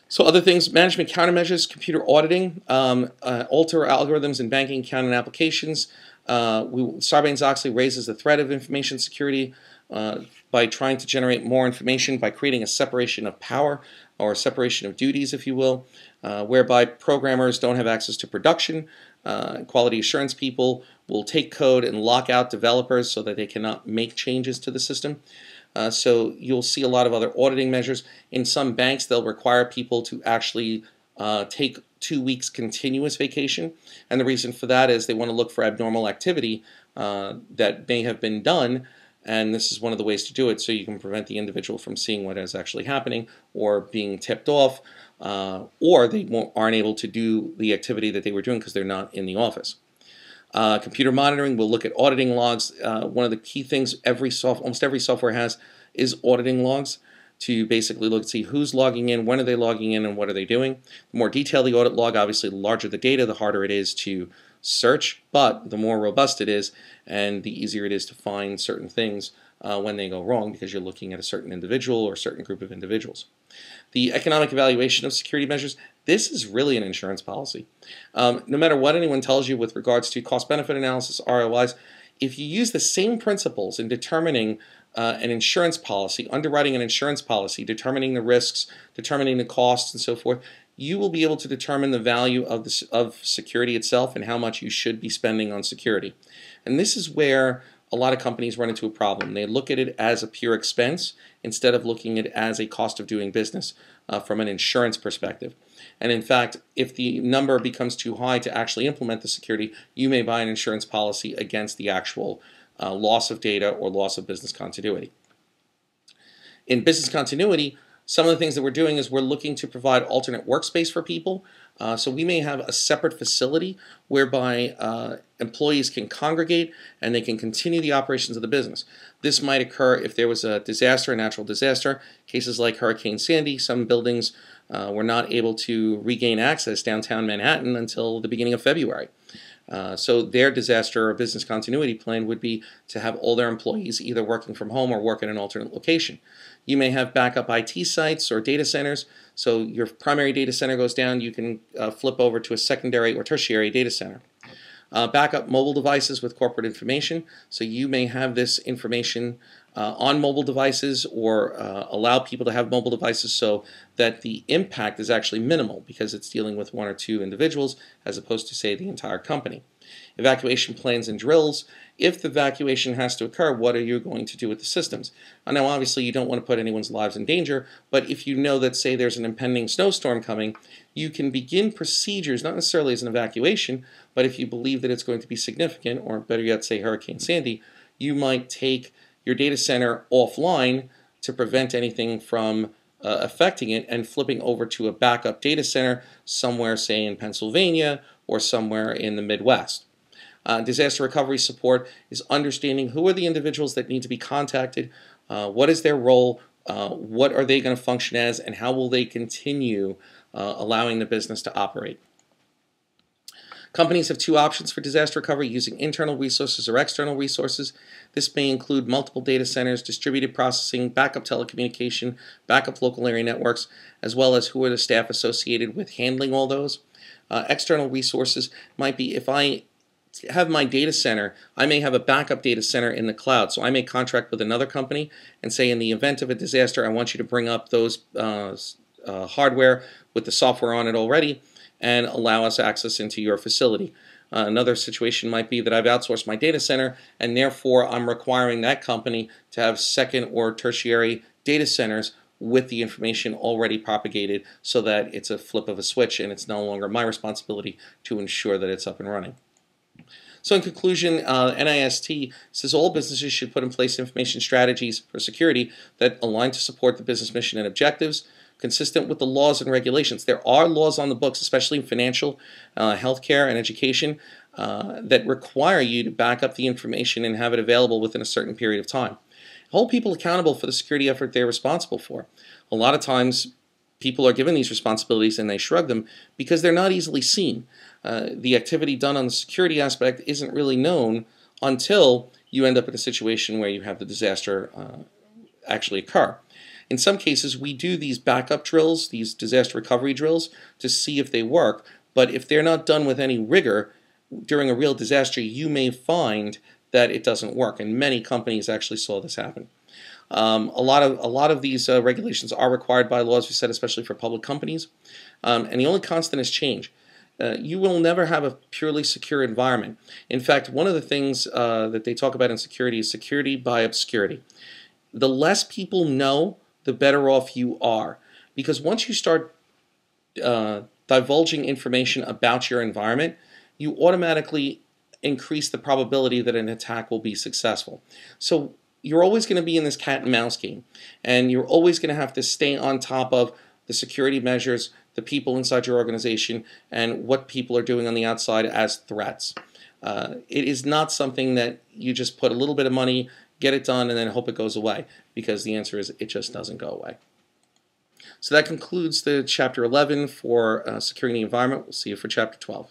So other things, management countermeasures, computer auditing, alter algorithms in banking, accounting, and applications. Sarbanes-Oxley raises the threat of information security by trying to generate more information by creating a separation of power or separation of duties, if you will, whereby programmers don't have access to production. Quality assurance people will take code and lock out developers so that they cannot make changes to the system. So you'll see a lot of other auditing measures. In some banks, they'll require people to actually take 2 weeks continuous vacation. And the reason for that is they want to look for abnormal activity that may have been done. And this is one of the ways to do it, so you can prevent the individual from seeing what is actually happening or being tipped off, or they aren't able to do the activity that they were doing because they're not in the office. Computer monitoring, we'll look at auditing logs. One of the key things almost every software has is auditing logs to basically look and see who's logging in, when are they logging in, and what are they doing. The more detailed the audit log, obviously the larger the data, the harder it is to search, but the more robust it is and the easier it is to find certain things when they go wrong because you're looking at a certain individual or a certain group of individuals. The economic evaluation of security measures, this is really an insurance policy. No matter what anyone tells you with regards to cost-benefit analysis, ROIs, if you use the same principles in determining an insurance policy, underwriting an insurance policy, determining the risks, determining the costs, and so forth, you will be able to determine the value of security itself and how much you should be spending on security. And this is where a lot of companies run into a problem. They look at it as a pure expense instead of looking at it as a cost of doing business from an insurance perspective. And in fact, if the number becomes too high to actually implement the security, you may buy an insurance policy against the actual loss of data or loss of business continuity. In business continuity, some of the things that we're doing is we're looking to provide alternate workspace for people. So we may have a separate facility whereby employees can congregate and they can continue the operations of the business. This might occur if there was a disaster, a natural disaster. Cases like Hurricane Sandy, some buildings were not able to regain access downtown Manhattan until the beginning of February. So their disaster or business continuity plan would be to have all their employees either working from home or work in an alternate location. You may have backup IT sites or data centers. So your primary data center goes down, you can flip over to a secondary or tertiary data center. Backup mobile devices with corporate information. So you may have this information on mobile devices or allow people to have mobile devices so that the impact is actually minimal because it's dealing with one or two individuals as opposed to, say, the entire company. Evacuation plans and drills. If the evacuation has to occur, what are you going to do with the systems? Now, obviously, you don't want to put anyone's lives in danger, but if you know that, say, there's an impending snowstorm coming, you can begin procedures, not necessarily as an evacuation, but if you believe that it's going to be significant, or better yet, say, Hurricane Sandy, you might take your data center offline to prevent anything from affecting it and flipping over to a backup data center somewhere, say, in Pennsylvania or somewhere in the Midwest. Disaster recovery support is understanding who are the individuals that need to be contacted, what is their role, what are they going to function as, and how will they continue allowing the business to operate. Companies have two options for disaster recovery: using internal resources or external resources. This may include multiple data centers, distributed processing, backup telecommunication, backup local area networks, as well as who are the staff associated with handling all those. External resources might be, if I have my data center, I may have a backup data center in the cloud. So I may contract with another company and say, in the event of a disaster, I want you to bring up those hardware with the software on it already and allow us access into your facility. Another situation might be that I've outsourced my data center and therefore I'm requiring that company to have second or tertiary data centers with the information already propagated so that it's a flip of a switch and it's no longer my responsibility to ensure that it's up and running. So in conclusion, NIST says all businesses should put in place information strategies for security that align to support the business mission and objectives, consistent with the laws and regulations. There are laws on the books, especially in financial, healthcare, and education, that require you to back up the information and have it available within a certain period of time. Hold people accountable for the security effort they're responsible for. A lot of times, people are given these responsibilities and they shrug them because they're not easily seen. The activity done on the security aspect isn't really known until you end up in a situation where you have the disaster actually occur. In some cases, we do these backup drills, these disaster recovery drills, to see if they work. But if they're not done with any rigor during a real disaster, you may find that it doesn't work. And many companies actually saw this happen. A lot of these regulations are required by laws, we said, especially for public companies. And the only constant is change. You will never have a purely secure environment. In fact, one of the things that they talk about in security is security by obscurity. The less people know, the better off you are. Because once you start divulging information about your environment, you automatically increase the probability that an attack will be successful. So you're always going to be in this cat and mouse game, and you're always going to have to stay on top of the security measures, the people inside your organization, and what people are doing on the outside as threats. It is not something that you just put a little bit of money, get it done, and then hope it goes away, because the answer is it just doesn't go away. So that concludes the Chapter 11 for securing the environment. We'll see you for Chapter 12.